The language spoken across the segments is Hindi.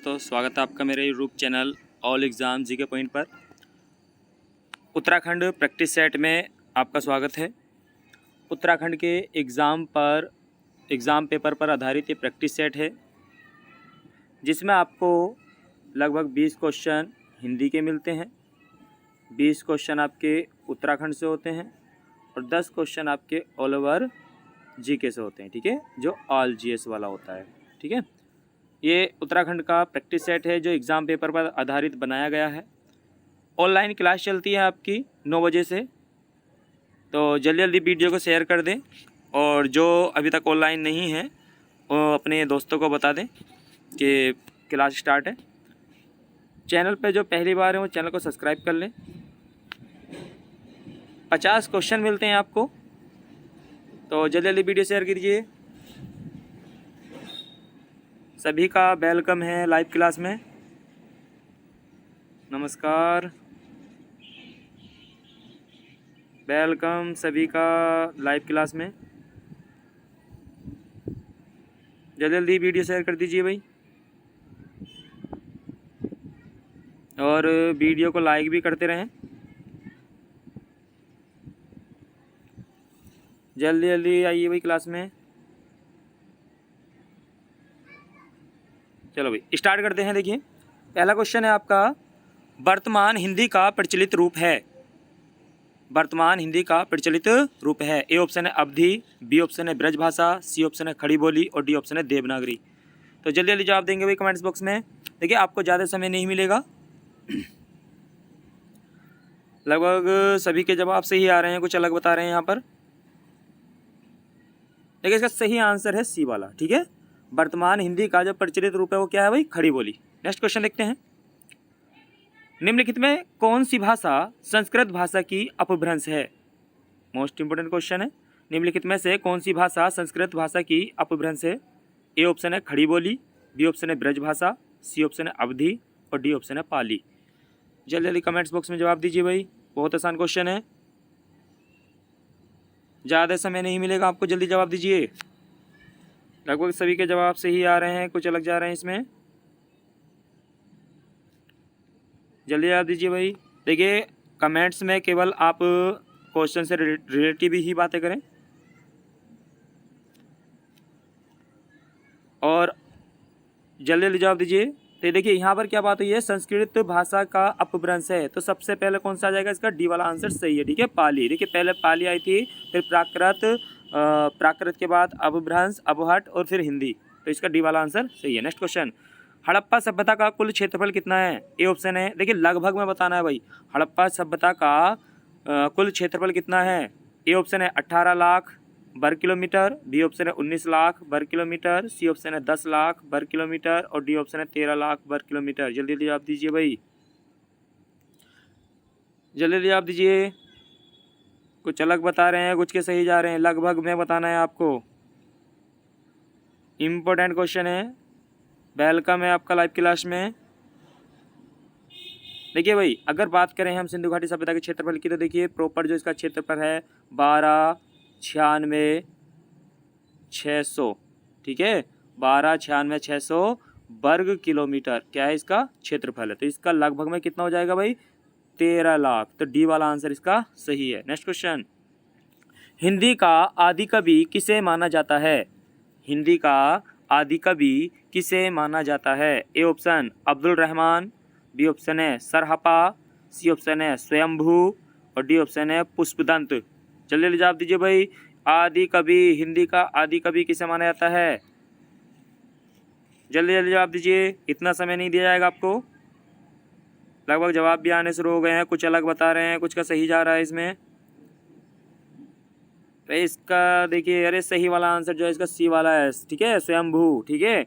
तो स्वागत है आपका मेरे यूट्यूब चैनल ऑल एग्ज़ाम जी के पॉइंट पर। उत्तराखंड प्रैक्टिस सेट में आपका स्वागत है। उत्तराखंड के एग्ज़ाम पेपर पर आधारित ये प्रैक्टिस सेट है, जिसमें आपको लगभग 20 क्वेश्चन हिंदी के मिलते हैं, 20 क्वेश्चन आपके उत्तराखंड से होते हैं और 10 क्वेश्चन आपके ऑल ओवर जीके से होते हैं। ठीक है, जो ऑल जीएस वाला होता है। ठीक है, ये उत्तराखंड का प्रैक्टिस सेट है जो एग्ज़ाम पेपर पर आधारित बनाया गया है। ऑनलाइन क्लास चलती है आपकी 9 बजे से, तो जल्दी जल्दी वीडियो को शेयर कर दें और जो अभी तक ऑनलाइन नहीं है वो अपने दोस्तों को बता दें कि क्लास स्टार्ट है। चैनल पे जो पहली बार है वो चैनल को सब्सक्राइब कर लें। 50 क्वेश्चन मिलते हैं आपको, तो जल्दी जल्दी वीडियो शेयर कीजिए। सभी का वेलकम है लाइव क्लास में। नमस्कार, वेलकम सभी का लाइव क्लास में। जल्दी जल्दी वीडियो शेयर कर दीजिए भाई, और वीडियो को लाइक भी करते रहें। जल्दी जल्दी आइए भाई क्लास में। चलो भाई स्टार्ट करते हैं। देखिए, पहला क्वेश्चन है आपका, वर्तमान हिंदी का प्रचलित रूप है। वर्तमान हिंदी का प्रचलित रूप है। ए ऑप्शन है अवधी, बी ऑप्शन है ब्रजभाषा, सी ऑप्शन है खड़ी बोली और डी ऑप्शन है देवनागरी। तो जल्दी जल्दी जवाब देंगे भाई कमेंट्स बॉक्स में। देखिए, आपको ज़्यादा समय नहीं मिलेगा, लगभग सभी के जवाब सही आ रहे हैं, कुछ अलग बता रहे हैं यहाँ पर। देखिए, इसका सही आंसर है सी वाला। ठीक है, वर्तमान हिंदी का जो प्रचलित रूप है वो क्या है भाई? खड़ी बोली। नेक्स्ट क्वेश्चन देखते हैं। निम्नलिखित में कौन सी भाषा संस्कृत भाषा की अपभ्रंश है? मोस्ट इंपोर्टेंट क्वेश्चन है। निम्नलिखित में से कौन सी भाषा संस्कृत भाषा की अपभ्रंश है? ए ऑप्शन है खड़ी बोली, बी ऑप्शन है ब्रजभाषा, सी ऑप्शन है अवधी और डी ऑप्शन है पाली। जल्दी जल्दी कमेंट्स बॉक्स में जवाब दीजिए भाई, बहुत आसान क्वेश्चन है, ज़्यादा समय नहीं मिलेगा आपको, जल्दी जवाब दीजिए। लगभग सभी के जवाब सही आ रहे हैं, कुछ अलग जा रहे हैं इसमें। जल्दी जवाब दीजिए भाई। देखिए, कमेंट्स में केवल आप क्वेश्चन से रिलेटिव ही बातें करें और जल्दी जल्दी जवाब दीजिए। तो देखिए, यहाँ पर क्या बात हुई है? संस्कृत भाषा का अपभ्रंश है, तो सबसे पहले कौन सा आ जाएगा? इसका डी वाला आंसर सही है। ठीक है, पाली। देखिए, पहले पाली आई थी, फिर प्राकृत, प्राकृत के बाद अपभ्रंश, अपहट और फिर हिंदी, तो इसका डी वाला आंसर सही है। नेक्स्ट क्वेश्चन, हड़प्पा सभ्यता का कुल क्षेत्रफल कितना है? ए ऑप्शन है, देखिए लगभग में बताना है भाई, हड़प्पा सभ्यता का कुल क्षेत्रफल कितना है? ए ऑप्शन है 18 लाख वर्ग किलोमीटर, बी ऑप्शन है 19 लाख वर्ग किलोमीटर, सी ऑप्शन है 10 लाख वर्ग किलोमीटर और डी ऑप्शन है 13 लाख वर्ग किलोमीटर। जल्दी जल्दी जवाब दीजिए भाई, जल्दी जल्दी जवाब दीजिए। कुछ अलग बता रहे हैं, कुछ के सही जा रहे हैं, लगभग में बताना है आपको। इम्पोर्टेंट क्वेश्चन है, वेलकम है आपका लाइव क्लास में। देखिए भाई, अगर बात करें हम सिंधु घाटी सभ्यता के क्षेत्रफल की, तो देखिए प्रॉपर जो इसका क्षेत्रफल है 12,96,600। ठीक है, 12,96,600 वर्ग किलोमीटर क्या है इसका क्षेत्रफल है, तो इसका लगभग में कितना हो जाएगा भाई? 13 लाख। तो डी वाला आंसर इसका सही है। नेक्स्ट क्वेश्चन, हिंदी का आदि कवि किसे माना जाता है? हिंदी का आदि कवि किसे माना जाता है? A option Abdul Rahman, B option है सरहपा, सी ऑप्शन है स्वयंभू और डी ऑप्शन है पुष्पदंत। जल्दी जल्दी जवाब दीजिए भाई। आदि कवि, हिंदी का आदि कवि किसे माना जाता है? जल्दी जल्दी जवाब दीजिए, इतना समय नहीं दिया जाएगा आपको। लगभग जवाब भी आने शुरू हो गए हैं, कुछ अलग बता रहे हैं, कुछ का सही जा रहा है इसमें। तो इसका देखिए, अरे सही वाला आंसर जो है इसका सी वाला है। ठीक है, स्वयंभू। ठीक है,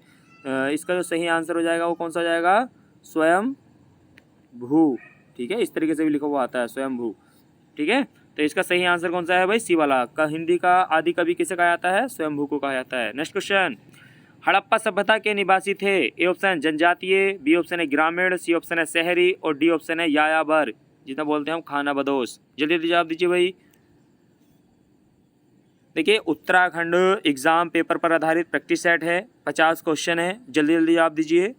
इसका जो सही आंसर हो जाएगा वो कौन सा हो जाएगा? स्वयंभू। ठीक है, इस तरीके से भी लिखा हुआ आता है स्वयंभू। ठीक है, तो इसका सही आंसर कौन सा है भाई? सी वाला का। हिंदी का आदि कवि किसे कहा जाता है? स्वयंभू को कहा जाता है। नेक्स्ट क्वेश्चन, हड़प्पा सभ्यता के निवासी थे? ए ऑप्शन जनजातीय, बी ऑप्शन है ग्रामीण, सी ऑप्शन है शहरी और डी ऑप्शन है यायावर, जितना बोलते हैं हम खाना बदोश। जल्दी जल्दी जवाब दीजिए भाई। देखिए, उत्तराखंड एग्ज़ाम पेपर पर आधारित प्रैक्टिस सेट है, 50 क्वेश्चन है, जल्दी जल्दी जवाब दीजिए।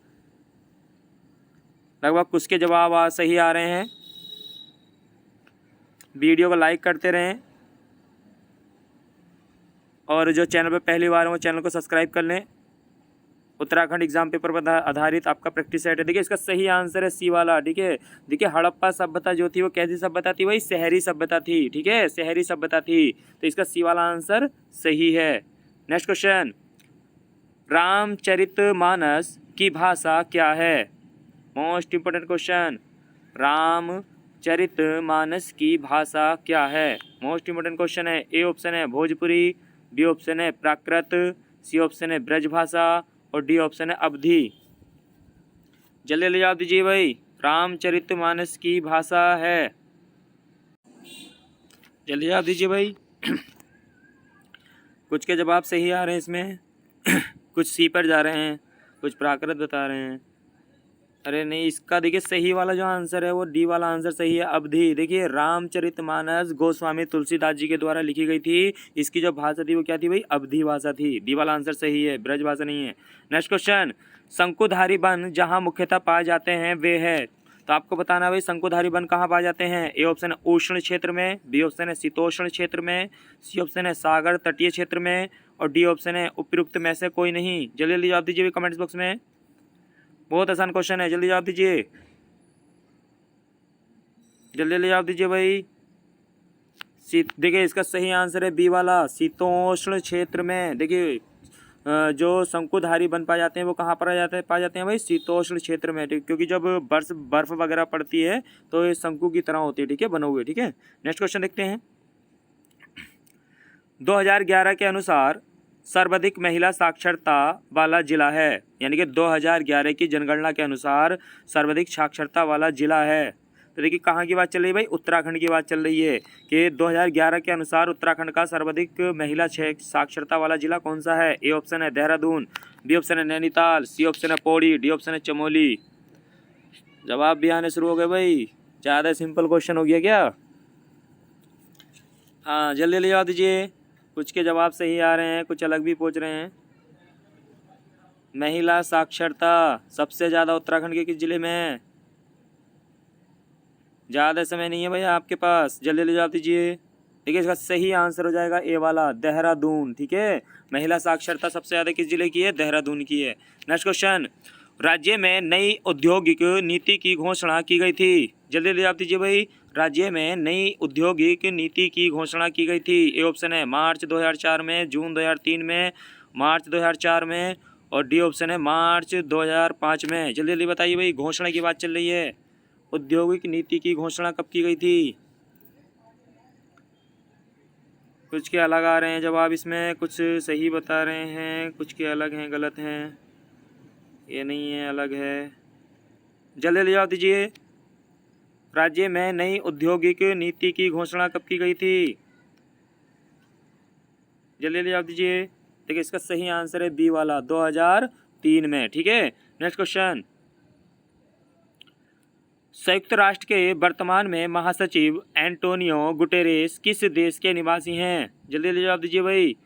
लगभग कुछ के जवाब सही आ रहे हैं। वीडियो को लाइक करते रहें और जो चैनल पर पहली बार हो वो चैनल को सब्सक्राइब कर लें। उत्तराखंड एग्जाम पेपर पर आधारित आपका प्रैक्टिस सेट है। देखिए इसका सही आंसर है सी वाला। ठीक है, देखिए हड़प्पा सभ्यता जो थी वो कैसी सभ्यता थी भाई? शहरी सभ्यता थी। ठीक है, शहरी सभ्यता थी, तो इसका सी वाला आंसर सही है। नेक्स्ट क्वेश्चन, रामचरितमानस की भाषा क्या है? मोस्ट इंपोर्टेंट क्वेश्चन, रामचरितमानस की भाषा क्या है? मोस्ट इंपोर्टेंट क्वेश्चन है। ए ऑप्शन है भोजपुरी, बी ऑप्शन है प्राकृत, सी ऑप्शन है ब्रजभाषा और डी ऑप्शन है अवधी। जल्दी जल्दी जवाब दीजिए भाई। रामचरितमानस की भाषा है, जल्दी जवाब दीजिए भाई। कुछ के जवाब सही आ रहे हैं इसमें, कुछ सी पर जा रहे हैं, कुछ प्राकृत बता रहे हैं। अरे नहीं, इसका देखिए सही वाला जो आंसर है वो डी वाला आंसर सही है, अवधि। देखिए रामचरितमानस गोस्वामी तुलसीदास जी के द्वारा लिखी गई थी। इसकी जो भाषा थी वो क्या थी भाई? अवधि भाषा थी। डी वाला आंसर सही है, ब्रज भाषा नहीं है। नेक्स्ट क्वेश्चन, शंकुधारी वन जहाँ मुख्यतः पाए जाते हैं वे है। तो आपको बताना भाई शंकुधारी वन कहाँ पाए जाते हैं। ए ऑप्शन है उष्ण क्षेत्र में, बी ऑप्शन है शीतोष्ण क्षेत्र में, सी ऑप्शन है सागर तटीय क्षेत्र में और डी ऑप्शन है उपयुक्त में से कोई नहीं। जल्दी जल्दी जवाब दीजिए कमेंट्स बॉक्स में। बहुत आसान क्वेश्चन है, जल्दी जवाब दीजिए, जल्दी जल्दी जवाब दीजिए भाई। देखिए इसका सही आंसर है बी वाला, शीतोष्ण क्षेत्र में। देखिए जो शंकुधारी वन पाए जाते हैं वो कहाँ पर पाए जाते हैं भाई? शीतोष्ण क्षेत्र में। क्योंकि जब बर्फ वगैरह पड़ती है तो ये शंकु की तरह होती है। ठीक है, बने हुए। ठीक है, नेक्स्ट क्वेश्चन देखते हैं। 2011 के अनुसार सर्वाधिक महिला साक्षरता वाला जिला है, यानी कि 2011 की जनगणना के अनुसार सर्वाधिक साक्षरता वाला जिला है। तो देखिए कहाँ की बात चल रही है भाई? उत्तराखंड की बात चल रही है कि 2011 के अनुसार उत्तराखंड का सर्वाधिक महिला साक्षरता वाला जिला कौन सा है? ए ऑप्शन है देहरादून, बी ऑप्शन है नैनीताल, सी ऑप्शन है पौड़ी, डी ऑप्शन है चमोली। जवाब भी आने शुरू हो गए भाई। ज़्यादा सिंपल क्वेश्चन हो गया क्या? हाँ, जल्दी जल्दी जवाब दीजिए। कुछ के जवाब सही आ रहे हैं, कुछ अलग भी पूछ रहे हैं। महिला साक्षरता सबसे ज़्यादा उत्तराखंड के किस जिले में है? ज़्यादा समय नहीं है भैया आपके पास, जल्दी जल्दी जवाब दीजिए। देखिए इसका सही आंसर हो जाएगा ए वाला, देहरादून। ठीक है, महिला साक्षरता सबसे ज़्यादा किस जिले की है? देहरादून की है। नेक्स्ट क्वेश्चन, राज्य में नई औद्योगिक नीति की घोषणा की गई थी। जल्दी जल्दी जवाब दीजिए भाई। राज्य में नई औद्योगिक नीति की घोषणा की गई थी। ए ऑप्शन है मार्च 2004 में, जून 2003 में, मार्च 2004 में और डी ऑप्शन है मार्च 2005 में। जल्दी जल्दी बताइए भाई, घोषणा की बात चल रही है। औद्योगिक नीति की घोषणा कब की गई थी? कुछ के अलग आ रहे हैं जवाब इसमें, कुछ सही बता रहे हैं, कुछ के अलग हैं, गलत हैं। ये नहीं है, अलग है। जल्दी जल्दी जवाब दीजिए। राज्य में नई औद्योगिक नीति की घोषणा कब की गई थी? जल्दी जल्दी जवाब दीजिए। देखिए इसका सही आंसर है बी वाला, 2003 में। ठीक है, नेक्स्ट क्वेश्चन, संयुक्त राष्ट्र के वर्तमान में महासचिव एंटोनियो गुटेरेस किस देश के निवासी हैं? जल्दी जल्दी जवाब दीजिए भाई,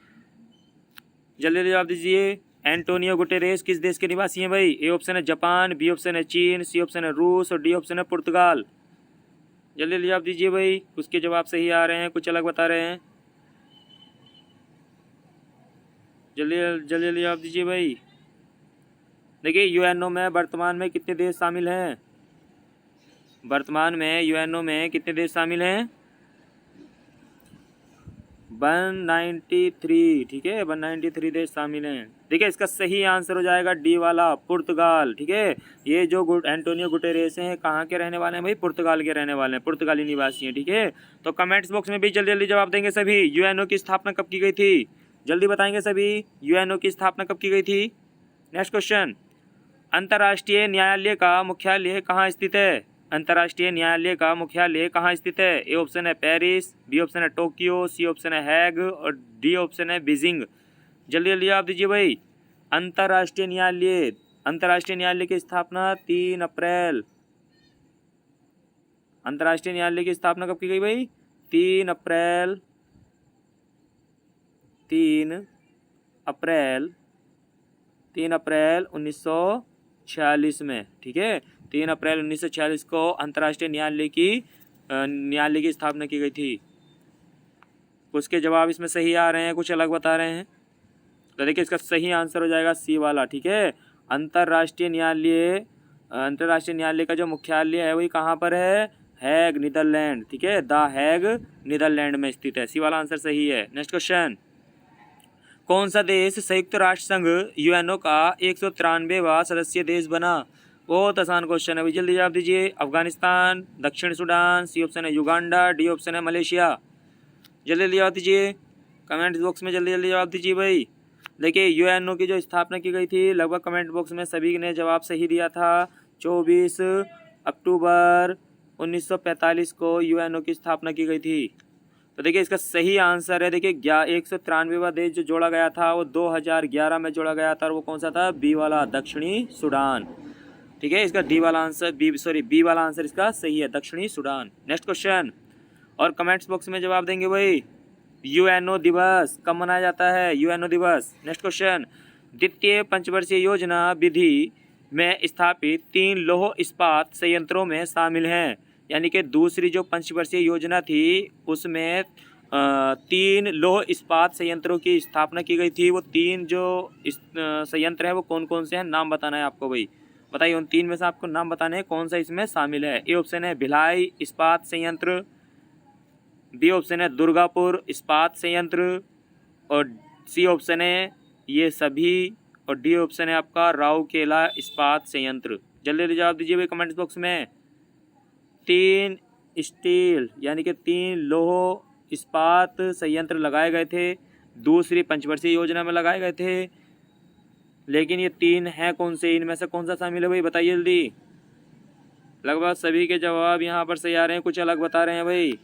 जल्दी जल्दी जवाब दीजिए। एंटोनियो गुटेरेस किस देश के निवासी हैं भाई? ए ऑप्शन है जापान, बी ऑप्शन है चीन, सी ऑप्शन है रूस और डी ऑप्शन है पुर्तगाल। जल्दी जल्दी जवाब दीजिए भाई। उसके जवाब सही आ रहे हैं, कुछ अलग बता रहे हैं। जल्दी जल्दी जल्दी जवाब दीजिए भाई। देखिए यूएनओ में वर्तमान में कितने देश शामिल हैं? वर्तमान में यूएनओ में कितने देश शामिल हैं? 193। ठीक है, 193 देश शामिल हैं। देखिए इसका सही आंसर हो जाएगा डी वाला, पुर्तगाल। ठीक है, ये जो एंटोनियो गुटेरेस हैं कहाँ के रहने वाले हैं भाई? पुर्तगाल के रहने वाले हैं, पुर्तगाली निवासी हैं। ठीक है, तो कमेंट्स बॉक्स में भी जल्दी जल्दी जवाब देंगे सभी। यूएनओ की स्थापना कब की गई थी? जल्दी बताएंगे सभी, यूएनओ की स्थापना कब की गई थी। नेक्स्ट क्वेश्चन, अंतर्राष्ट्रीय न्यायालय का मुख्यालय कहाँ स्थित है? अंतर्राष्ट्रीय न्यायालय का मुख्यालय कहाँ स्थित है? ए ऑप्शन है पेरिस, बी ऑप्शन है टोक्यो, सी ऑप्शन है हैग और डी ऑप्शन है बीजिंग। जल्दी जल्दी आप दीजिए भाई। अंतर्राष्ट्रीय न्यायालय की स्थापना 3 अप्रैल। अंतर्राष्ट्रीय न्यायालय की स्थापना कब की गई भाई? 3 अप्रैल 3 अप्रैल 1946 1946 में, ठीक है। 3 अप्रैल 1946 को अंतर्राष्ट्रीय न्यायालय की स्थापना की गई थी। कुछ के जवाब इसमें सही आ रहे हैं, कुछ अलग बता रहे हैं। तो देखिए इसका सही आंसर हो जाएगा सी वाला, ठीक है। अंतर्राष्ट्रीय न्यायालय का जो मुख्यालय है वही कहाँ पर है? हैग, नीदरलैंड, ठीक है। द हैग नीदरलैंड में स्थित है। सी वाला आंसर सही है। नेक्स्ट क्वेश्चन, कौन सा देश संयुक्त राष्ट्र संघ यूएनओ का 193वां सदस्य देश बना? बहुत आसान क्वेश्चन है भाई, जल्दी जवाब दीजिए। अफगानिस्तान, दक्षिण सूडान, सी ऑप्शन है युगांडा, डी ऑप्शन है मलेशिया। जल्दी जल्दी जवाब दीजिए, कमेंट बॉक्स में जल्दी जल्दी जवाब दीजिए भाई। देखिए यूएनओ की जो स्थापना की गई थी, लगभग कमेंट बॉक्स में सभी ने जवाब सही दिया था। 24 अक्टूबर 1945 को यूएनओ की स्थापना की गई थी। तो देखिए इसका सही आंसर है, देखिए 193वां देश जो जोड़ा गया था वो 2011 में जोड़ा गया था, और वो कौन सा था? बी वाला, दक्षिणी सूडान, ठीक है। इसका बी वाला आंसर इसका सही है, दक्षिणी सूडान। नेक्स्ट क्वेश्चन, और कमेंट्स बॉक्स में जवाब देंगे भाई। यूएनओ दिवस कब मनाया जाता है? यूएनओ दिवस। नेक्स्ट क्वेश्चन, द्वितीय पंचवर्षीय योजना विधि में स्थापित 3 लौह इस्पात संयंत्रों में शामिल हैं। यानी कि दूसरी जो पंचवर्षीय योजना थी उसमें 3 लौह इस्पात संयंत्रों की स्थापना की गई थी। वो 3 जो संयंत्र हैं वो कौन कौन से हैं, नाम बताना है आपको भाई। बताइए उन 3 में से आपको नाम बताने हैं कौन सा इसमें शामिल है। ए ऑप्शन है भिलाई इस्पात संयंत्र, बी ऑप्शन है दुर्गापुर इस्पात संयंत्र, और सी ऑप्शन है ये सभी, और डी ऑप्शन है आपका राउरकेला इस्पात संयंत्र। जल्दी जल्दी जवाब दीजिए भाई कमेंट बॉक्स में। 3 स्टील यानी कि 3 लौह इस्पात संयंत्र लगाए गए थे, दूसरी पंचवर्षीय योजना में लगाए गए थे, लेकिन ये 3 हैं कौन से? इनमें से कौन सा शामिल है भाई, बताइए जल्दी। लगभग सभी के जवाब यहाँ पर सही आ रहे हैं, कुछ अलग बता रहे हैं भाई।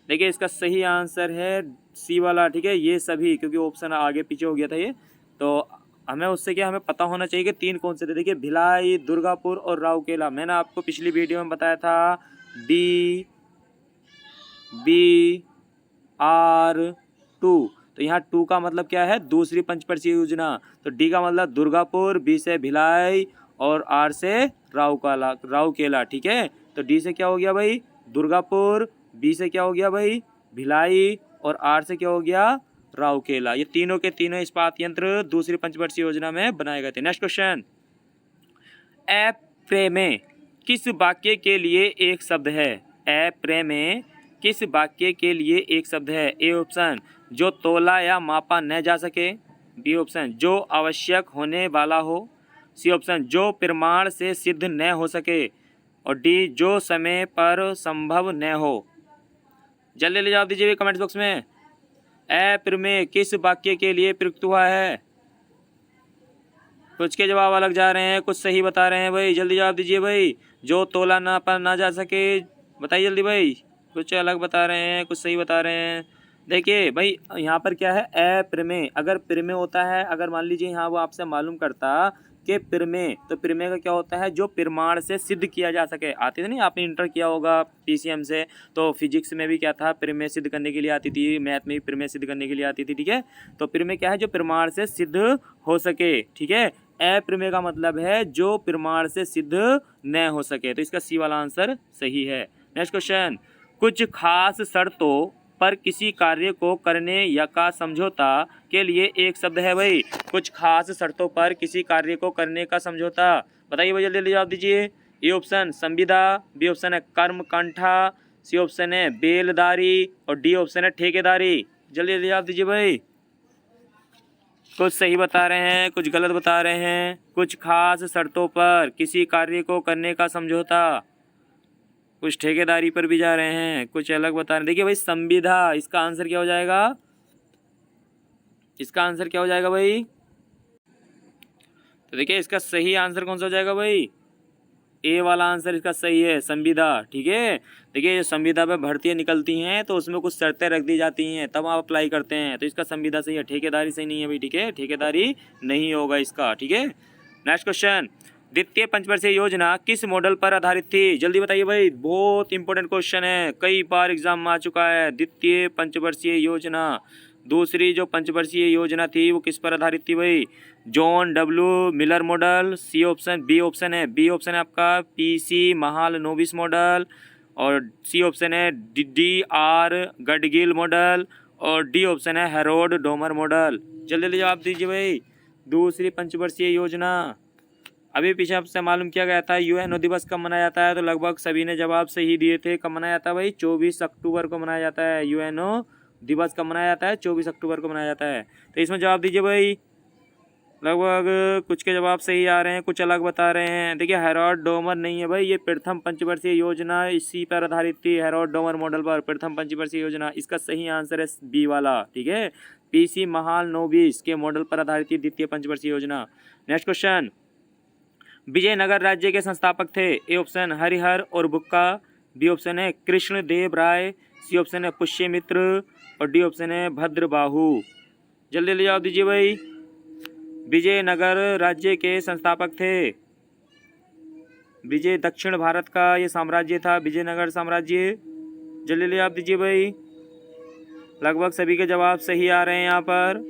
देखिए इसका सही आंसर है सी वाला, ठीक है। ये सभी, क्योंकि ऑप्शन आगे पीछे हो गया था ये, तो हमें उससे क्या हमें पता होना चाहिए कि 3 कौन से थे। देखिए भिलाई, दुर्गापुर और राउरकेला। मैंने आपको पिछली वीडियो में बताया था BR2, तो यहाँ 2 का मतलब क्या है? दूसरी पंचवर्षीय योजना। तो डी का मतलब दुर्गापुर, बी से भिलाई और आर से राउरकेला, ठीक है। तो डी से क्या हो गया भाई? दुर्गापुर, बी से क्या हो गया भाई? भिलाई, और आर से क्या हो गया? राउरकेला। ये तीनों के तीनों इस्पात यंत्र दूसरी पंचवर्षीय योजना में बनाए गए थे। नेक्स्ट क्वेश्चन, एप्रे में किस वाक्य के लिए एक शब्द है? एप्रे में किस वाक्य के लिए एक शब्द है? ए ऑप्शन जो तोला या मापा न जा सके, बी ऑप्शन जो आवश्यक होने वाला हो, सी ऑप्शन जो प्रमाण से सिद्ध न हो सके, और डी जो समय पर संभव न हो। जल्दी जल्दी जवाब दीजिए कमेंट बॉक्स में। एप्र में किस वाक्य के लिए प्रयुक्त हुआ है? कुछ के जवाब अलग जा रहे हैं, कुछ सही बता रहे हैं भाई। जल्दी जवाब दीजिए भाई। जो तोला ना जा सके, बताइए जल्दी भाई। कुछ अलग बता रहे हैं, कुछ सही बता रहे हैं। देखिए भाई यहाँ पर क्या है? एप्र में, अगर प्रमेय होता है, अगर मान लीजिए यहाँ वो आपसे मालूम करता कि प्रमेय, तो प्रमेय का क्या होता है? जो प्रमाण से सिद्ध किया जा सके। आती थी नहीं, आपने इंटर किया होगा पीसीएम से, तो फिजिक्स में भी क्या था? प्रमेय सिद्ध करने के लिए आती थी, मैथ में भी प्रमेय सिद्ध करने के लिए आती थी, ठीक है। तो प्रमेय क्या है? जो प्रमाण से सिद्ध हो सके, ठीक है। अप्रमेय का मतलब है जो प्रमाण से सिद्ध न हो सके। तो इसका सी वाला आंसर सही है। नेक्स्ट क्वेश्चन, कुछ खास शर्तों पर किसी कार्य को करने या का समझौता के लिए एक शब्द है भाई। कुछ खास शर्तों पर किसी कार्य को करने का समझौता, बताइए भाई, जल्दी जल्दी जवाब दीजिए। ए ऑप्शन संविदा, बी ऑप्शन है कर्मकांठा, सी ऑप्शन है बेलदारी, और डी ऑप्शन है ठेकेदारी। जल्दी जल्दी जवाब दीजिए भाई। कुछ सही बता रहे हैं, कुछ गलत बता रहे हैं। कुछ खास शर्तों पर किसी कार्य को करने का समझौता, कुछ ठेकेदारी पर भी जा रहे हैं, कुछ अलग बता रहे हैं। देखिए भाई संविदा, इसका आंसर क्या हो जाएगा? इसका आंसर क्या हो जाएगा भाई? तो देखिए इसका सही आंसर कौन सा हो जाएगा भाई? ए वाला आंसर इसका सही है, संविदा, ठीक है। देखिए संविदा पे भर्तियाँ निकलती हैं तो उसमें कुछ शर्तें रख दी जाती हैं, तब आप अप्लाई करते हैं, तो इसका संविदा सही है। ठेकेदारी सही नहीं है भाई, ठीक है। ठेकेदारी नहीं होगा इसका, ठीक है। नेक्स्ट क्वेश्चन, द्वितीय पंचवर्षीय योजना किस मॉडल पर आधारित थी? जल्दी बताइए भाई, बहुत इंपॉर्टेंट क्वेश्चन है, कई बार एग्जाम में आ चुका है। द्वितीय पंचवर्षीय योजना दूसरी जो पंचवर्षीय योजना थी वो किस पर आधारित थी भाई? John W Miller model, C option, B option है आपका पीसी महालनोबिस मॉडल, और सी ऑप्शन है डी आर गडगिल मॉडल, और डी ऑप्शन है हेरोड डोमर मॉडल। जल्दी जल्दी जवाब दीजिए भाई। दूसरी पंचवर्षीय योजना अभी पीछे आपसे मालूम किया गया था यूएनओ दिवस कब मनाया जाता है, तो लगभग सभी ने जवाब सही दिए थे। कब मनाया जाता है भाई? 24 अक्टूबर को मनाया जाता है। यूएनओ दिवस कब मनाया जाता है? 24 अक्टूबर को मनाया जाता है। तो इसमें जवाब दीजिए भाई। लगभग कुछ के जवाब सही आ रहे हैं, कुछ अलग बता रहे हैं। देखिए हेरोड डोमर नहीं है भाई, ये प्रथम पंचवर्षीय योजना इसी पर आधारित थी, हेरोड डोमर मॉडल पर प्रथम पंचवर्षीय योजना। इसका सही आंसर है बी वाला, ठीक है। पीसी महालनोबिस के मॉडल पर आधारित थी द्वितीय पंचवर्षीय योजना। नेक्स्ट क्वेश्चन, विजयनगर राज्य के संस्थापक थे? ए ऑप्शन हरिहर और बुक्का, बी ऑप्शन है कृष्णदेव राय, सी ऑप्शन है पुष्यमित्र, और डी ऑप्शन है भद्रबाहु। जल्दी जल्दी जवाब दीजिए भाई। विजयनगर राज्य के संस्थापक थे, विजय दक्षिण भारत का ये साम्राज्य था, विजयनगर साम्राज्य। जल्दी जल्दी जवाब दीजिए भाई। लगभग सभी के जवाब सही आ रहे हैं, यहाँ पर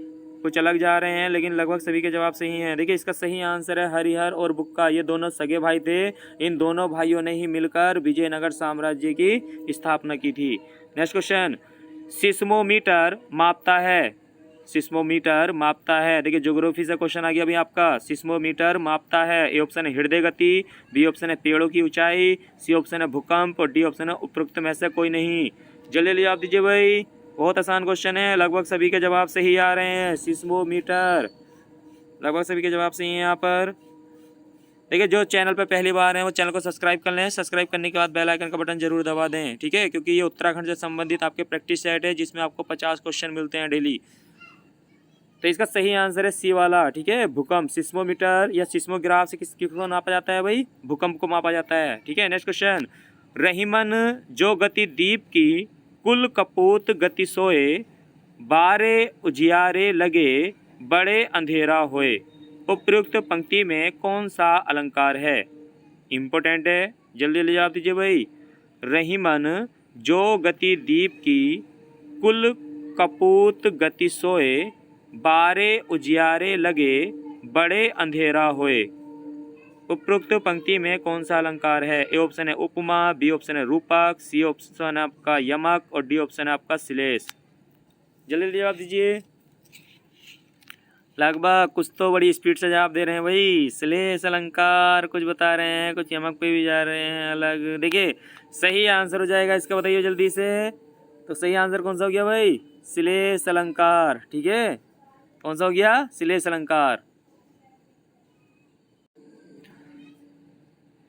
कुछ अलग जा रहे हैं लेकिन लगभग सभी के जवाब सही हैं। देखिए इसका सही आंसर है हरिहर और बुक्का, ये दोनों सगे भाई थे। इन दोनों भाइयों ने ही मिलकर विजयनगर साम्राज्य की स्थापना की थी। नेक्स्ट क्वेश्चन, सिस्मोमीटर मापता है? सिस्मोमीटर मापता है, देखिए ज्योग्राफी से क्वेश्चन आ गया अभी आपका। सिस्मोमीटर मापता है, ए ऑप्शन है हृदय गति, बी ऑप्शन है पेड़ों की ऊंचाई, सी ऑप्शन है भूकंप, और डी ऑप्शन है उपरोक्त में से कोई नहीं। जल्दी जल्दी जवाब दीजिए भाई। बहुत आसान क्वेश्चन है, लगभग सभी के जवाब सही आ रहे हैं। सिस्मोमीटर, लगभग सभी के जवाब सही हैं यहाँ पर। देखिए जो चैनल पर पहली बार हैं वो चैनल को सब्सक्राइब कर लें, सब्सक्राइब करने के बाद बेल आइकन का बटन जरूर दबा दें, ठीक है, क्योंकि ये उत्तराखंड से संबंधित आपके प्रैक्टिस सेट है जिसमें आपको 50 क्वेश्चन मिलते हैं डेली। तो इसका सही आंसर है सी वाला, ठीक है, भूकंप। सिस्मोमीटर या सिस्मोग्राफ से किसको नापा जाता है भाई? भूकंप को मापा जाता है, ठीक है। नेक्स्ट क्वेश्चन, रहीमन जो गति दीप की कुल कपूत गति सोए, बारे उजियारे लगे, बड़े अंधेरा होए, उपयुक्त पंक्ति में कौन सा अलंकार है? इम्पोर्टेंट है, जल्दी जल्दी जवाब दीजिए भाई। रहीमन जो गति दीप की कुल कपूत गति सोए, बारे उजियारे लगे, बड़े अंधेरा होए, उपरोक्त पंक्ति में कौन सा अलंकार है? ए ऑप्शन है उपमा, बी ऑप्शन है रूपक, सी ऑप्शन है आपका यमक, और डी ऑप्शन है आपका श्लेष। जल्दी जल्दी जवाब दीजिए। लगभग कुछ तो बड़ी स्पीड से जवाब दे रहे हैं भाई। श्लेष अलंकार कुछ बता रहे हैं, कुछ यमक पे भी जा रहे हैं अलग। देखिए सही आंसर हो जाएगा इसका, बताइए जल्दी से। तो सही आंसर कौन सा हो गया भाई? श्लेष अलंकार, ठीक है। कौन सा हो गया? श्लेष अलंकार।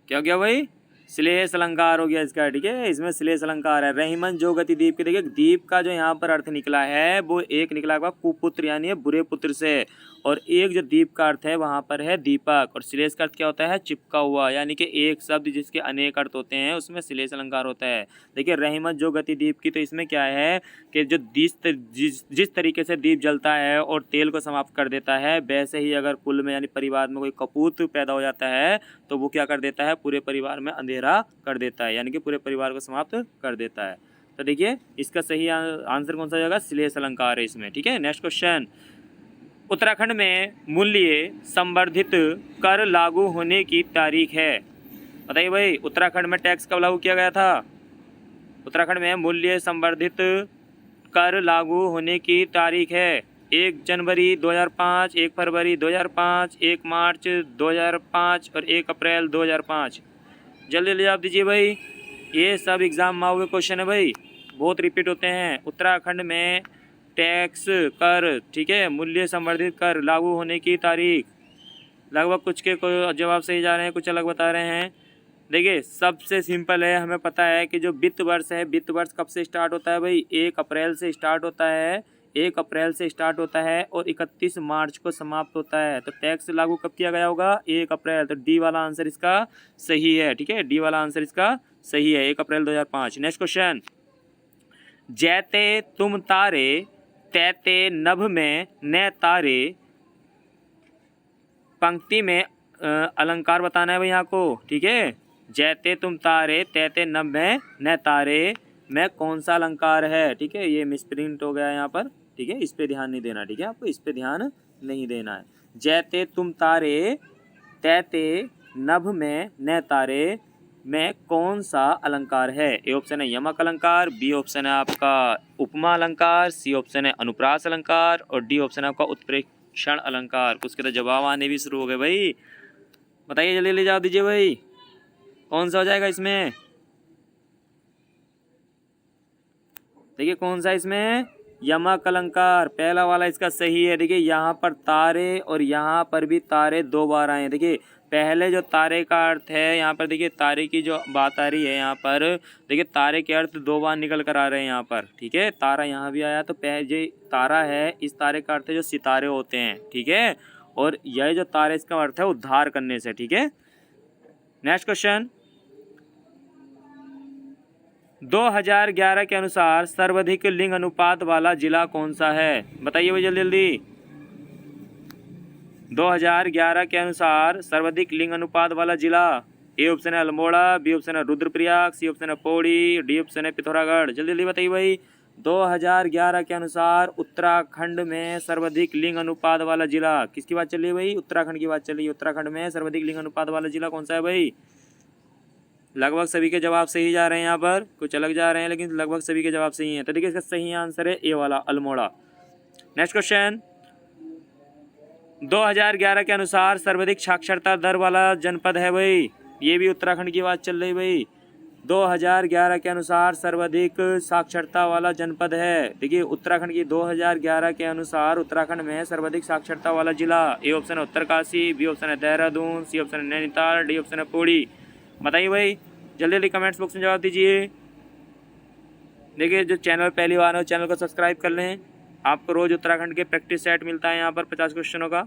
क्या हो गया भाई? श्लेष अलंकार हो गया इसका, ठीक है। इसमें श्लेष अलंकार है। रहीमन जो गति दीप के, देखिए दीप का जो यहाँ पर अर्थ निकला है वो एक निकला हुआ कुपुत्र यानी बुरे पुत्र से, और एक जो दीप का अर्थ है वहाँ पर है दीपक, और श्लेष का अर्थ क्या होता है? चिपका हुआ, यानी कि एक शब्द जिसके अनेक अर्थ होते हैं उसमें श्लेष अलंकार होता है। देखिए रहीमन जो गति दीप की, तो इसमें क्या है कि जो जिस तरीके से दीप जलता है और तेल को समाप्त कर देता है, वैसे ही अगर कुल में यानी परिवार में कोई कपूत पैदा हो जाता है तो वो क्या कर देता है? पूरे परिवार में अंधेरा कर देता है, यानी कि पूरे परिवार को समाप्त कर देता है। तो देखिए इसका सही आंसर कौन सा होगा? श्लेष अलंकार है इसमें, ठीक है। नेक्स्ट क्वेश्चन, उत्तराखंड में मूल्य संवर्धित कर लागू होने की तारीख है? बताइए भाई, उत्तराखंड में टैक्स कब लागू किया गया था? उत्तराखंड में मूल्य संवर्धित कर लागू होने की तारीख है 1 जनवरी 2005, 1 फरवरी 2005, 1 मार्च 2005 और 1 अप्रैल 2005। जल्दी जल्दी जवाब दीजिए भाई। ये सब एग्जाम में हुए क्वेश्चन है भाई, बहुत रिपीट होते हैं। उत्तराखंड में टैक्स कर, ठीक है, मूल्य संवर्धित कर लागू होने की तारीख। लगभग कुछ के जवाब सही जा रहे हैं, कुछ अलग बता रहे हैं। देखिए सबसे सिंपल है, हमें पता है कि जो वित्त वर्ष है, वित्त वर्ष कब से स्टार्ट होता है भाई? 1 अप्रैल से स्टार्ट होता है, 1 अप्रैल से स्टार्ट होता है और 31 मार्च को समाप्त होता है। तो टैक्स लागू कब किया गया होगा? 1 अप्रैल। तो डी वाला आंसर इसका सही है, ठीक है, डी वाला आंसर इसका सही है, 1 अप्रैल 2005। नेक्स्ट क्वेश्चन, जैते तुम तारे तैते नभ में न तारे, पंक्ति में अलंकार बताना है भाई यहाँ को, ठीक है। जैते तुम तारे तैते नभ में न तारे में कौन सा अलंकार है? ठीक है, ये मिसप्रिंट हो गया यहाँ पर, ठीक है, इस पे ध्यान नहीं देना, ठीक है, आपको इस पे ध्यान नहीं देना है। जैते तुम तारे तैते नभ में न तारे में कौन सा अलंकार है? ए ऑप्शन है यमक अलंकार, बी ऑप्शन है आपका उपमा अलंकार, सी ऑप्शन है अनुप्रास अलंकार और डी ऑप्शन है आपका उत्प्रेक्षण अलंकार। उसके तो जवाब आने भी शुरू हो गए भाई, बताइए जल्दी ले जवाब दीजिए भाई, कौन सा हो जाएगा इसमें? देखिए कौन सा इसमें, यमक अलंकार पहला वाला इसका सही है। देखिए यहाँ पर तारे और यहाँ पर भी तारे दो बार आए हैं। देखिए पहले जो तारे का अर्थ है यहाँ पर, देखिए तारे की जो बात आ रही है यहाँ पर, देखिए तारे के अर्थ दो बार निकल कर आ रहे हैं यहाँ पर, ठीक है, तारा यहाँ भी आया, तो जो तारा है इस तारे का अर्थ है जो सितारे होते हैं, ठीक है, और यह जो तारे इसका अर्थ है उद्धार करने से, ठीक है। नेक्स्ट क्वेश्चन, 2011 के अनुसार सर्वाधिक लिंग अनुपात वाला जिला कौन सा है? बताइए भाई जल्दी जल्दी। 2011 के अनुसार सर्वाधिक लिंग अनुपात वाला जिला, ए ऑप्शन है अल्मोड़ा, बी ऑप्शन है रुद्रप्रयाग, सी ऑप्शन है पौड़ी, डी ऑप्शन है पिथौरागढ़। जल्दी जल्दी बताइए भाई। 2011 के अनुसार उत्तराखंड में सर्वाधिक लिंग अनुपात वाला जिला, किसकी बात चल रही है भाई? उत्तराखंड की बात चल रही है। उत्तराखंड में सर्वाधिक लिंग अनुपात वाला जिला कौन सा है भाई? लगभग सभी के जवाब सही जा रहे हैं, यहाँ पर कुछ अलग जा रहे हैं लेकिन लगभग सभी के जवाब सही हैं। तो देखिए इसका सही आंसर है ए वाला अल्मोड़ा। नेक्स्ट क्वेश्चन, 2011 के अनुसार सर्वाधिक साक्षरता दर वाला जनपद है भाई, ये भी उत्तराखंड की बात चल रही भाई। 2011 के अनुसार सर्वाधिक साक्षरता वाला जनपद है, देखिए उत्तराखंड की 2011 के अनुसार उत्तराखंड में सर्वाधिक साक्षरता वाला जिला, ए ऑप्शन है उत्तरकाशी, बी ऑप्शन है देहरादून, सी ऑप्शन है नैनीताल, डी ऑप्शन है पौड़ी। बताइए भाई जल्दी जल्दी कमेंट्स बॉक्स में जवाब दीजिए। देखिए जो चैनल पहली बार है चैनल को सब्सक्राइब कर लें, आपको रोज उत्तराखंड के प्रैक्टिस सेट मिलता है यहाँ पर 50 क्वेश्चनों का।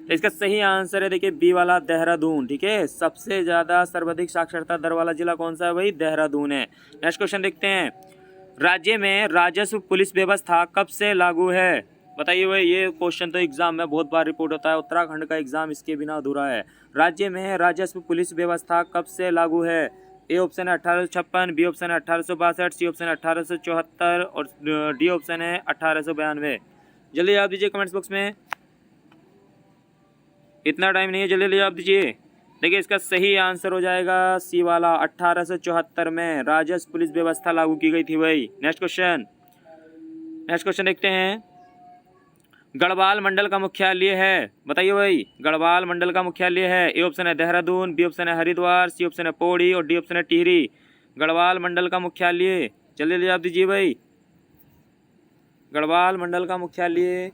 तो इसका सही आंसर है देखिए बी वाला देहरादून, ठीक है। सबसे ज़्यादा सर्वाधिक साक्षरता दर वाला जिला कौन सा है भाई? देहरादून है। नेक्स्ट क्वेश्चन देखते हैं, राज्य में राजस्व पुलिस व्यवस्था कब से लागू है? बताइए भाई, ये क्वेश्चन तो एग्जाम में बहुत बार रिपोर्ट होता है, उत्तराखंड का एग्जाम इसके बिना अधूरा है। राज्य में राजस्व पुलिस व्यवस्था कब से लागू है? ए ऑप्शन है 1856, बी ऑप्शन है 1862, सी ऑप्शन है 1874 और डी ऑप्शन है 1892। जल्दी जवाब दीजिए कमेंट्स बॉक्स में, इतना टाइम नहीं है, जल्दी जवाब दीजिए। देखिए इसका सही आंसर हो जाएगा सी वाला, 1874 में राजस्व पुलिस व्यवस्था लागू की गई थी भाई। नेक्स्ट क्वेश्चन देखते हैं, गढ़वाल मंडल का मुख्यालय है, बताइए भाई गढ़वाल मंडल का मुख्यालय है। ए ऑप्शन है देहरादून, बी ऑप्शन है हरिद्वार, सी ऑप्शन है पौड़ी और डी ऑप्शन है टिहरी। गढ़वाल मंडल का मुख्यालय, जल्दी जवाब दीजिए भाई। गढ़वाल मंडल का मुख्यालय,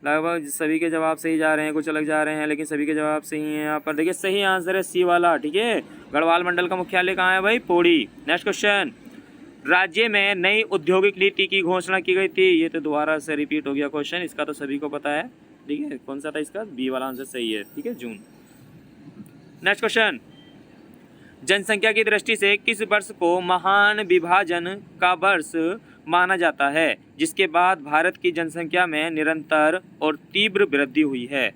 लगभग सभी के जवाब सही जा रहे हैं, कुछ अलग जा रहे हैं लेकिन सभी के जवाब सही हैं यहाँ पर। देखिए सही आंसर है सी वाला, ठीक है। गढ़वाल मंडल का मुख्यालय कहाँ है भाई? पौड़ी। नेक्स्ट क्वेश्चन, राज्य में नई औद्योगिक नीति की घोषणा की गई थी, ये तो दोबारा से रिपीट हो गया क्वेश्चन, इसका तो सभी को पता है, ठीक है। कौन सा था इसका? बी वाला आंसर सही है, ठीक है, जून। नेक्स्ट क्वेश्चन, जनसंख्या की दृष्टि से किस वर्ष को महान विभाजन का वर्ष माना जाता है, जिसके बाद भारत की जनसंख्या में निरंतर और तीव्र वृद्धि हुई है?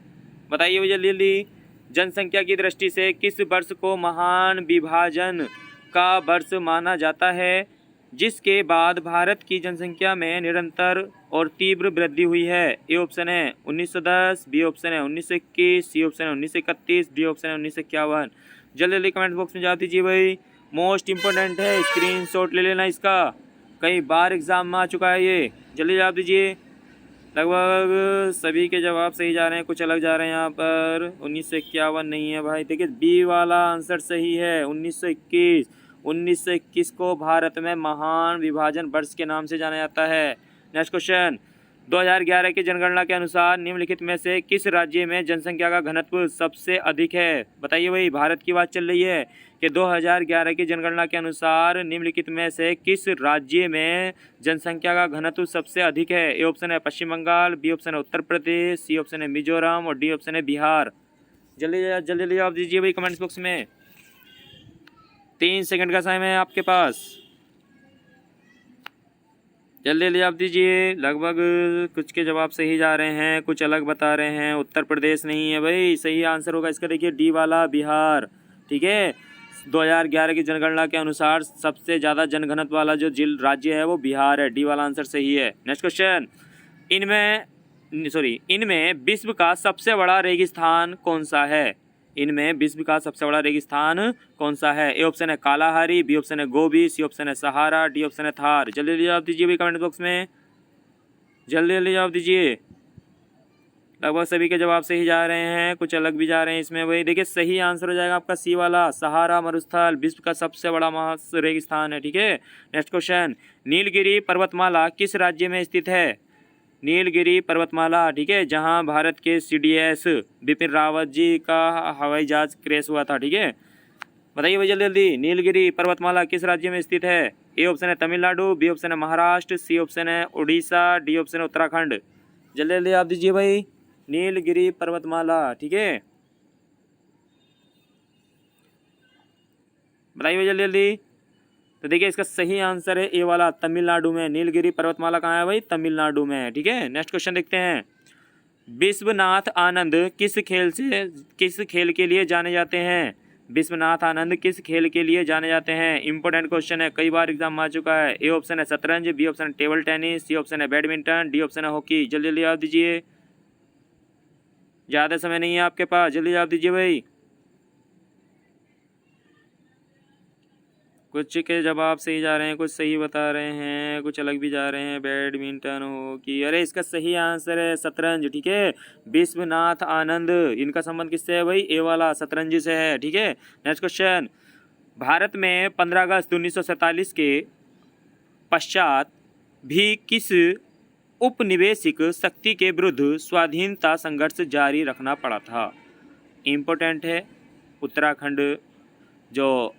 बताइए जल्दी जल्दी। जनसंख्या की दृष्टि से किस वर्ष को महान विभाजन का वर्ष माना जाता है, जिसके बाद भारत की जनसंख्या में निरंतर और तीव्र वृद्धि हुई है? ए ऑप्शन है 1910, बी ऑप्शन है 1921, सी ऑप्शन है 1931, डी ऑप्शन है 1951। जल्दी जल्दी कमेंट बॉक्स में जवाब दीजिए भाई, मोस्ट इंपॉर्टेंट है, स्क्रीनशॉट ले लेना इसका, कई बार एग्जाम में आ चुका है ये। जल्दी जवाब दीजिए। लगभग सभी के जवाब सही जा रहे हैं, कुछ अलग जा रहे हैं यहाँ पर। 1951 नहीं है भाई, देखिए बी वाला आंसर सही है, 1921। 1921 को भारत में महान विभाजन वर्ष के नाम से जाना जाता है। नेक्स्ट क्वेश्चन, 2011 की जनगणना के अनुसार निम्नलिखित में से किस राज्य में जनसंख्या का घनत्व सबसे अधिक है? बताइए भाई, भारत की बात चल रही है कि 2011 की जनगणना के अनुसार निम्नलिखित में से किस राज्य में जनसंख्या का घनत्व सबसे अधिक है? ए ऑप्शन है पश्चिम बंगाल, बी ऑप्शन है उत्तर प्रदेश, सी ऑप्शन है मिजोरम और डी ऑप्शन है बिहार। जल्दी जल्दी जवाब दीजिए भाई कमेंट्स बॉक्स में, 3 सेकंड का समय है आपके पास, जल्दी जवाब दीजिए। लगभग कुछ के जवाब सही जा रहे हैं, कुछ अलग बता रहे हैं। उत्तर प्रदेश नहीं है भाई, सही आंसर होगा इसका देखिए डी वाला, बिहार, ठीक है। 2011 की जनगणना के अनुसार सबसे ज़्यादा जनघनत्व वाला जो राज्य है वो बिहार है। डी वाला आंसर सही है। नेक्स्ट क्वेश्चन, इनमें विश्व का सबसे बड़ा रेगिस्तान कौन सा है? इनमें विश्व का सबसे बड़ा रेगिस्तान कौन सा है? ए ऑप्शन है कालाहारी, बी ऑप्शन है गोबी, सी ऑप्शन है सहारा, डी ऑप्शन है थार। जल्दी जल्दी जवाब दीजिए भाई कमेंट बॉक्स में, जल्दी जल्दी जवाब दीजिए। लगभग सभी के जवाब सही जा रहे हैं, कुछ अलग भी जा रहे हैं इसमें। वही देखिए सही आंसर हो जाएगा आपका सी वाला, सहारा मरुस्थल विश्व का सबसे बड़ा रेगिस्तान है। ठीक है, नेक्स्ट क्वेश्चन, नीलगिरी पर्वतमाला किस राज्य में स्थित है? नीलगिरी पर्वतमाला, ठीक है, जहां भारत के CDS बिपिन रावत जी का हवाई जहाज क्रैश हुआ था। ठीक है, बताइए भाई जल्दी जल्दी, नीलगिरी पर्वतमाला किस राज्य में स्थित है? ए ऑप्शन है तमिलनाडु, बी ऑप्शन है महाराष्ट्र, सी ऑप्शन है उड़ीसा, डी ऑप्शन है उत्तराखंड। जल्दी जल्दी आप दीजिए भाई, नीलगिरी पर्वतमाला। ठीक है, बताइए भाई जल्दी जल्दी। तो देखिए इसका सही आंसर है ए वाला, तमिलनाडु में। नीलगिरी पर्वतमाला कहाँ है भाई? तमिलनाडु में है। ठीक है, नेक्स्ट क्वेश्चन देखते हैं, विश्वनाथ आनंद किस खेल के लिए जाने जाते हैं? विश्वनाथ आनंद किस खेल के लिए जाने जाते हैं? इंपॉर्टेंट क्वेश्चन है, कई बार एग्जाम आ चुका है। ए ऑप्शन है शतरंज, बी ऑप्शन है टेबल टेनिस, सी ऑप्शन है बैडमिंटन, डी ऑप्शन है हॉकी। जल्दी जल्दी जवाब दीजिए, ज़्यादा समय नहीं है आपके पास, जल्दी जवाब दीजिए भाई। कुछ के जवाब सही जा रहे हैं, कुछ सही बता रहे हैं, कुछ अलग भी जा रहे हैं। बैडमिंटन हो कि, अरे इसका सही आंसर है शतरंज। ठीक है, विश्वनाथ आनंद, इनका संबंध किससे है भाई? ए वाला, शतरंज से है। ठीक है, नेक्स्ट क्वेश्चन, भारत में 15 अगस्त 1947 के पश्चात भी किस उपनिवेशिक शक्ति के विरुद्ध स्वाधीनता संघर्ष जारी रखना पड़ा था? इम्पोर्टेंट है, उत्तराखंड जो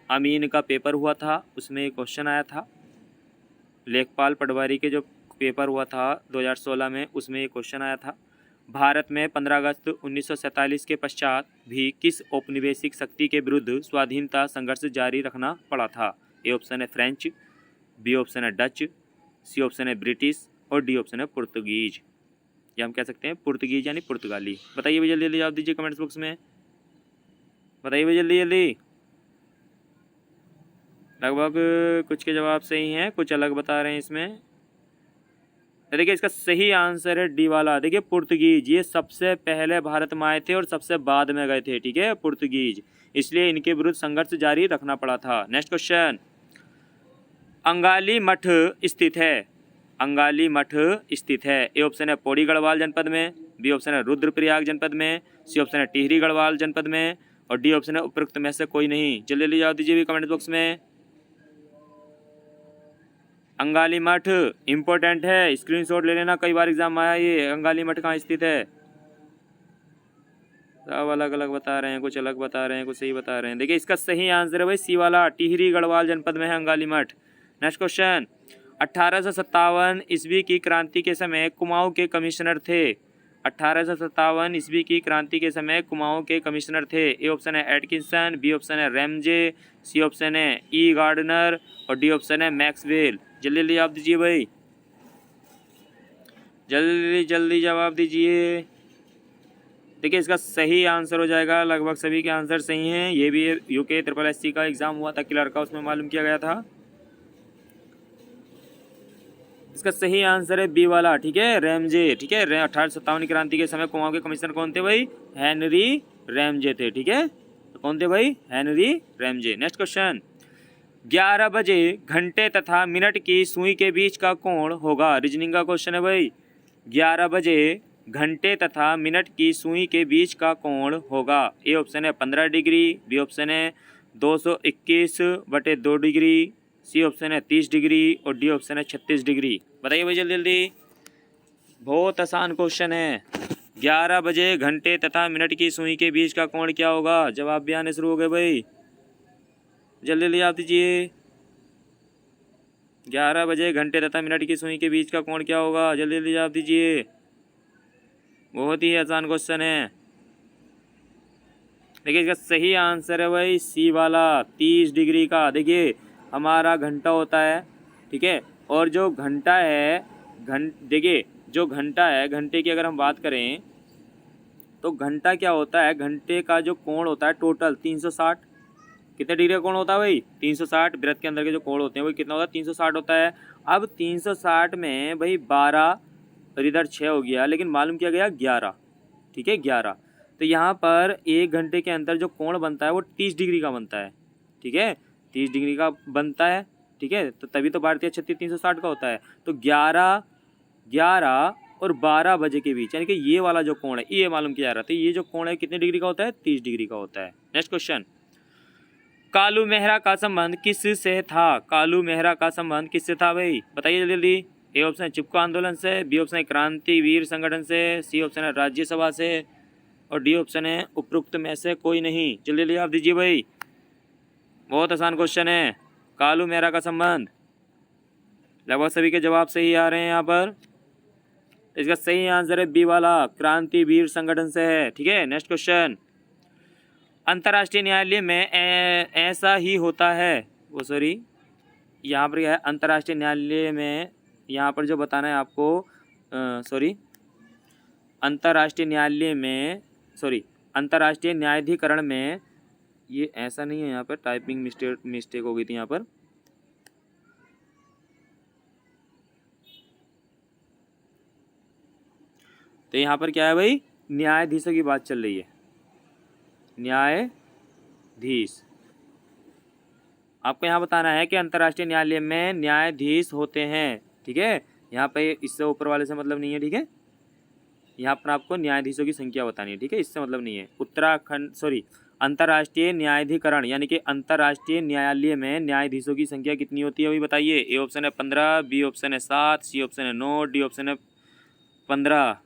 अमीन का पेपर हुआ था उसमें एक क्वेश्चन आया था। लेखपाल पटवारी के जो पेपर हुआ था 2016 में, उसमें एक क्वेश्चन आया था, भारत में 15 अगस्त 1947 के पश्चात भी किस औपनिवेशिक शक्ति के विरुद्ध स्वाधीनता संघर्ष जारी रखना पड़ा था? ए ऑप्शन है फ्रेंच, बी ऑप्शन है डच, सी ऑप्शन है ब्रिटिश और डी ऑप्शन है पुर्तगीज, या हम कह सकते हैं पुर्तगीज यानी पुर्तगाली। बताइए भाई जल्दी जल्दी जवाब दीजिए कमेंट्स बॉक्स में, बताइए भाई जल्दी जल्दी। लगभग कुछ के जवाब सही हैं, कुछ अलग बता रहे हैं इसमें। देखिए इसका सही आंसर है डी वाला। देखिए पुर्तगीज, ये सबसे पहले भारत में आए थे और सबसे बाद में गए थे। ठीक है, पुर्तगीज, इसलिए इनके विरुद्ध संघर्ष जारी रखना पड़ा था। नेक्स्ट क्वेश्चन, अंगाली मठ स्थित है? अंगाली मठ स्थित है, ए ऑप्शन है पौड़ी गढ़वाल जनपद में, बी ऑप्शन है रुद्रप्रयाग जनपद में, सी ऑप्शन है टिहरी गढ़वाल जनपद में और डी ऑप्शन है उपरोक्त में से कोई नहीं। जल्दी जल्दी जवाब दीजिए कमेंट बॉक्स में। अंगाली मठ इम्पोर्टेंट है, स्क्रीनशॉट ले लेना, कई बार एग्जाम आया ये। अंगाली मठ कहाँ स्थित है? सब अलग अलग बता रहे हैं, कुछ अलग बता रहे हैं, कुछ सही बता रहे हैं। देखिए इसका सही आंसर है भाई सी वाला, टिहरी गढ़वाल जनपद में है अंगाली मठ। नेक्स्ट क्वेश्चन, 1857 ईस्वी की क्रांति के समय कुमाऊं के कमिश्नर थे? 1857 ईस्वी की क्रांति के समय कुमाऊं के कमिश्नर थे? ए ऑप्शन है एटकिंसन, बी ऑप्शन है रैमजे, सी ऑप्शन है ई गार्डनर और डी ऑप्शन है मैक्सवेल। जल्दी जल्दी जवाब दीजिए भाई, जल्दी जल्दी जवाब दीजिए। देखिए इसका सही आंसर हो जाएगा, लगभग सभी के आंसर सही हैं। ये भी यूके SSC का एग्ज़ाम हुआ था क्लर्क का, उसमें मालूम किया गया था। इसका सही आंसर है बी वाला। ठीक है, रैमजे। ठीक है, 1857 क्रांति के समय कुमाऊं के कमिश्नर कौन थे भाई? हेनरी रैमजे थे। ठीक है, तो कौन थे भाई? Henry Ramsay. नेक्स्ट क्वेश्चन, 11 बजे घंटे तथा मिनट की सुई के बीच का कोण होगा? रीजनिंग का क्वेश्चन है भाई। 11 बजे घंटे तथा मिनट की सुई के बीच का कोण होगा? ए ऑप्शन है 15 डिग्री, बी ऑप्शन है 221/2 डिग्री, सी ऑप्शन है 30 डिग्री और डी ऑप्शन है 36 डिग्री। बताइए भाई जल्दी जल्दी, बहुत आसान क्वेश्चन है। 11 बजे घंटे तथा मिनट की सुई के बीच का कोण क्या होगा? जवाब भी आने शुरू हो गए भाई, जल्दी जल्दी जवाब दीजिए। 11 बजे घंटे तथा मिनट की सुई के बीच का कोण क्या होगा? जल्दी जल्दी जवाब दीजिए, बहुत ही आसान क्वेश्चन है। देखिए इसका सही आंसर है भाई सी वाला, 30 डिग्री का। देखिए हमारा घंटा होता है, ठीक है, और जो घंटा है देखिए जो घंटा है, घंटे की अगर हम बात करें तो घंटा क्या होता है, घंटे का जो कोण होता है टोटल 360, कितने डिग्री का कोण होता है भाई? 360। वृत्त के अंदर के जो कोण होते हैं वो कितना होता है? 360 होता है। अब 360 में भाई 12 और इधर 6 हो गया, लेकिन मालूम किया गया 11, ठीक है 11। तो यहाँ पर 1 घंटे के अंदर जो कोण बनता है वो 30 डिग्री का बनता है, ठीक है 30 डिग्री का बनता है, ठीक है। तो तभी तो भारतीय क्षत्रिय 360 का होता है। तो 11 और 12 बजे के बीच, यानी कि ये वाला जो कोण है ये मालूम किया जा रहा था, ये जो कोण है कितने डिग्री का होता है? 30 डिग्री का होता है। नेक्स्ट क्वेश्चन, कालू मेहरा का संबंध किससे था? कालू मेहरा का संबंध किससे था भाई? बताइए जल्दी जल्दी। ए ऑप्शन है चिपको आंदोलन से, बी ऑप्शन है क्रांतिवीर संगठन से, सी ऑप्शन है राज्यसभा से, और डी ऑप्शन है उपरोक्त में से कोई नहीं। जल्दी जल्दी आप दीजिए भाई, बहुत आसान क्वेश्चन है। कालू मेहरा का संबंध, लगभग सभी के जवाब सही आ रहे हैं यहाँ पर। इसका सही आंसर है बी वाला, क्रांतिवीर संगठन से है, ठीक है। नेक्स्ट क्वेश्चन, अंतर्राष्ट्रीय न्यायालय में ऐसा ही होता है, वो सॉरी यहाँ पर क्या है, अंतर्राष्ट्रीय न्यायालय में यहाँ पर जो बताना है आपको, सॉरी अंतर्राष्ट्रीय न्यायालय में, सॉरी अंतर्राष्ट्रीय न्यायाधिकरण में, ये ऐसा नहीं है, यहाँ पर टाइपिंग मिस्टेक हो गई थी यहाँ पर। तो यहाँ पर क्या है भाई, न्यायाधीशों की बात चल रही है, न्यायाधीश। आपको यहाँ बताना है कि अंतर्राष्ट्रीय न्यायालय में न्यायाधीश होते हैं, ठीक है। यहाँ पे इससे ऊपर वाले से मतलब नहीं है, ठीक है। यहाँ पर आपको न्यायाधीशों की संख्या बतानी है, ठीक है, इससे मतलब नहीं है। उत्तराखंड, सॉरी अंतर्राष्ट्रीय न्यायाधिकरण यानी कि अंतर्राष्ट्रीय न्यायालय में न्यायाधीशों की संख्या कितनी होती है अभी बताइए। ए ऑप्शन है 15, बी ऑप्शन है 7, सी ऑप्शन है 9, डी ऑप्शन है 15।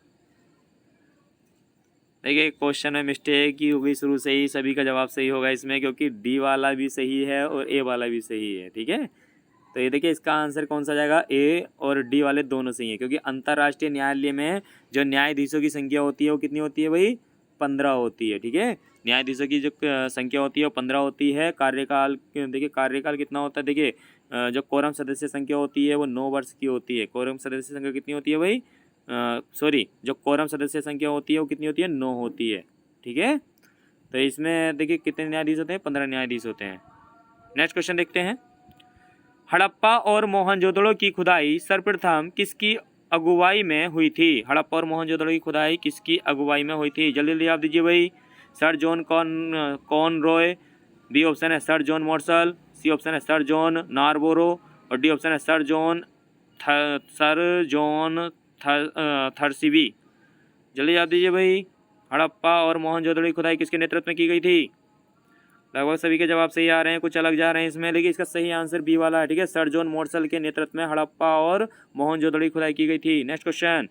देखिए क्वेश्चन में मिस्टेक ही हो गई शुरू से ही, सभी का जवाब सही होगा इसमें, क्योंकि डी वाला भी सही है और ए वाला भी सही है, ठीक है। तो ये देखिए इसका आंसर कौन सा जाएगा, ए और डी वाले दोनों सही है, क्योंकि अंतर्राष्ट्रीय न्यायालय में जो न्यायाधीशों की संख्या होती है वो कितनी होती है भाई? 15 होती है, ठीक है। न्यायाधीशों की जो संख्या होती है वो 15 होती है। कार्यकाल, देखिए कार्यकाल कितना होता है, देखिए जो कोरम सदस्य संख्या होती है वो 9 वर्ष की होती है। कोरम सदस्य संख्या कितनी होती है भाई? सॉरी जो कोरम सदस्य संख्या होती है वो कितनी होती है? 9 होती है, ठीक है। तो इसमें देखिए कितने न्यायाधीश होते हैं? 15 न्यायाधीश होते हैं। नेक्स्ट क्वेश्चन देखते हैं, हड़प्पा और मोहनजोदड़ो की खुदाई सर्वप्रथम किसकी अगुवाई में हुई थी? हड़प्पा और मोहनजोदड़ो की खुदाई किसकी अगुवाई में हुई थी? जल्दी जल्दी आप दीजिए भाई। Sir John Conroy, B option है Sir John Marshall, C option है सर जॉन नारबोरो, और डी ऑप्शन है सर जॉन थर्सिबी। जल्दी आप दीजिए भाई। हड़प्पा और मोहनजोदड़ो की खुदाई किसके नेतृत्व में की गई थी? लगभग सभी के जवाब सही आ रहे हैं, कुछ अलग जा रहे हैं इसमें, लेकिन इसका सही आंसर बी वाला है, ठीक है। सर जॉन मार्शल के नेतृत्व में हड़प्पा और मोहनजोदड़ो की खुदाई की गई थी। नेक्स्ट क्वेश्चन,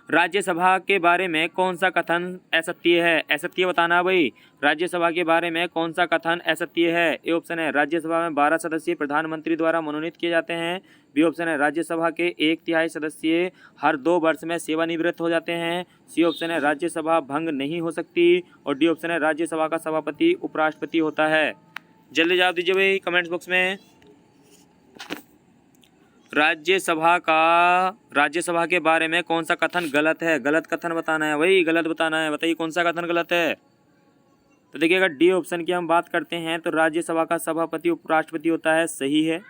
राज्यसभा के बारे में कौन सा कथन असत्य है? असत्य बताना भाई। राज्यसभा के बारे में कौन सा कथन असत्य है? ए ऑप्शन है राज्यसभा में 12 सदस्य प्रधानमंत्री द्वारा मनोनीत किए जाते हैं, बी ऑप्शन है राज्यसभा के 1/3 सदस्य हर 2 वर्ष में सेवानिवृत्त हो जाते हैं, सी ऑप्शन है राज्यसभा भंग नहीं हो सकती, और डी ऑप्शन है राज्यसभा का सभापति उपराष्ट्रपति होता है। जल्दी जवाब दीजिए भाई कमेंट बॉक्स में। राज्यसभा के बारे में कौन सा कथन गलत है? गलत कथन बताना है भाई, गलत बताना है, बताइए कौन सा कथन गलत है। तो देखिए अगर डी ऑप्शन की हम बात करते हैं तो राज्यसभा का सभापति उपराष्ट्रपति होता है, सही है।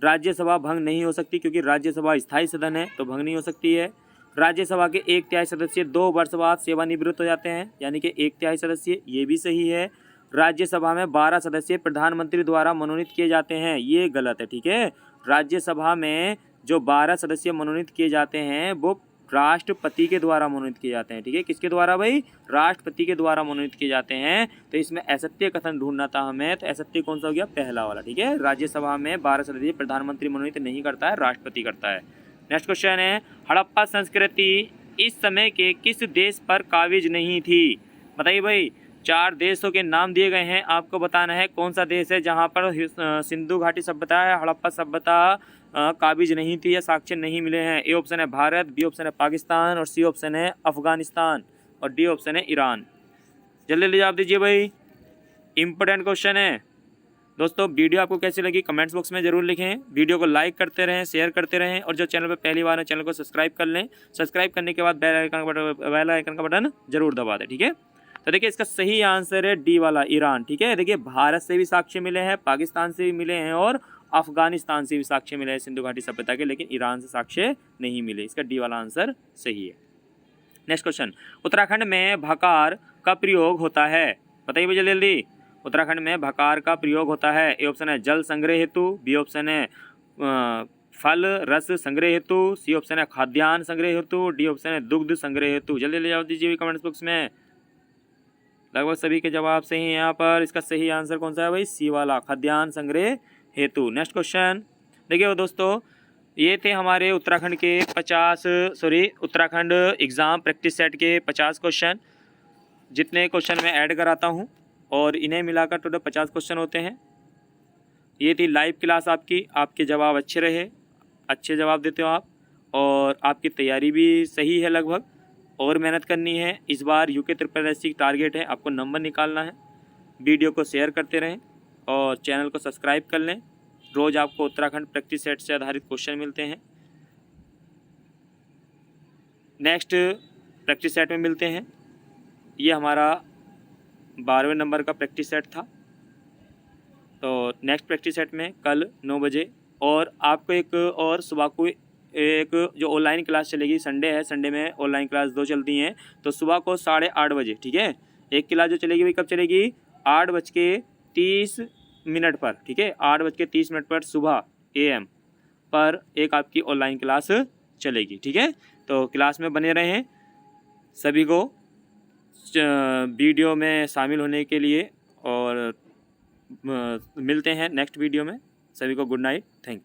राज्यसभा भंग नहीं हो सकती क्योंकि राज्यसभा स्थायी सदन है तो भंग नहीं हो सकती है। राज्यसभा के 1/3 सदस्य 2 वर्ष बाद सेवानिवृत्त हो जाते हैं, यानी कि 1/3 सदस्य, ये भी सही है। राज्यसभा में 12 सदस्य प्रधानमंत्री द्वारा मनोनीत किए जाते हैं, ये गलत है, ठीक है। राज्यसभा में जो 12 सदस्य मनोनीत किए जाते हैं वो राष्ट्रपति के द्वारा मनोनीत किए जाते हैं, ठीक है। किसके द्वारा भाई? राष्ट्रपति के द्वारा मनोनीत किए जाते हैं। तो इसमें असत्य कथन ढूंढना था हमें, तो असत्य कौन सा हो गया? पहला वाला, ठीक है। राज्यसभा में 12 सदस्य प्रधानमंत्री मनोनीत नहीं करता है, राष्ट्रपति करता है। नेक्स्ट क्वेश्चन है, हड़प्पा संस्कृति इस समय के किस देश पर काबिज नहीं थी? बताइए भाई। 4 देशों के नाम दिए गए हैं, आपको बताना है कौन सा देश है जहाँ पर सिंधु घाटी सभ्यता है, हड़प्पा सभ्यता काबिज नहीं थी या साक्ष्य नहीं मिले हैं। ए ऑप्शन है भारत, बी ऑप्शन है पाकिस्तान, और सी ऑप्शन है अफगानिस्तान, और डी ऑप्शन है ईरान। जल्दी जल्दी जवाब दीजिए भाई, इंपॉर्टेंट क्वेश्चन है। दोस्तों वीडियो आपको कैसी लगी कमेंट्स बॉक्स में जरूर लिखें, वीडियो को लाइक करते रहें, शेयर करते रहें, और जो चैनल पर पहली बार है चैनल को सब्सक्राइब कर लें। सब्सक्राइब करने के बाद बेल आइकन का बटन जरूर दबा दें, ठीक है। तो देखिए इसका सही आंसर है डी वाला, ईरान। ठीक है, देखिए भारत से भी साक्ष्य मिले हैं, पाकिस्तान से भी मिले हैं और अफगानिस्तान से भी साक्ष्य मिले हैं सिंधु घाटी सभ्यता के, लेकिन ईरान से साक्ष्य नहीं मिले। इसका डी वाला आंसर सही है। नेक्स्ट क्वेश्चन, उत्तराखंड में भकार का प्रयोग होता है, बताइए भैया जल्दी। उत्तराखंड में भकार का प्रयोग होता है। ए ऑप्शन है जल संग्रह हेतु, बी ऑप्शन है फल रस संग्रह हेतु, सी ऑप्शन है खाद्यान्न संग्रह हेतु, डी ऑप्शन है दुग्ध संग्रह हेतु। जल्दी ले जवाब दीजिए कमेंट्स बॉक्स में। लगभग सभी के जवाब सही हैं यहाँ पर। इसका सही आंसर कौन सा है भाई, सी वाला, खाद्यान्न संग्रह हेतु। नेक्स्ट क्वेश्चन देखिए दोस्तों, ये थे हमारे उत्तराखंड के उत्तराखंड एग्ज़ाम प्रैक्टिस सेट के 50 क्वेश्चन, जितने क्वेश्चन मैं ऐड कराता हूँ और इन्हें मिलाकर टोटल 50 क्वेश्चन होते हैं। ये थी लाइव क्लास आपकी, आपके जवाब अच्छे रहे, अच्छे जवाब देते हो आप और आपकी तैयारी भी सही है लगभग, और मेहनत करनी है। इस बार यूके SSSC टारगेट है, आपको नंबर निकालना है। वीडियो को शेयर करते रहें और चैनल को सब्सक्राइब कर लें। रोज़ आपको उत्तराखंड प्रैक्टिस सेट से आधारित क्वेश्चन मिलते हैं। नेक्स्ट प्रैक्टिस सेट में मिलते हैं। ये हमारा 12वें नंबर का प्रैक्टिस सेट था। तो नेक्स्ट प्रैक्टिस सेट में कल 9 बजे, और आपको एक और सुबह को एक जो ऑनलाइन क्लास चलेगी, संडे है, संडे में ऑनलाइन क्लास 2 चलती हैं, तो सुबह को 8:30 बजे। ठीक है, एक क्लास जो चलेगी वही कब चलेगी, 8:30 पर। ठीक है, 8:30 पर सुबह AM पर एक आपकी ऑनलाइन क्लास चलेगी। ठीक है, तो क्लास में बने रहें। सभी को वीडियो में शामिल होने के लिए, और मिलते हैं नेक्स्ट वीडियो में। सभी को गुड नाइट, थैंक यू।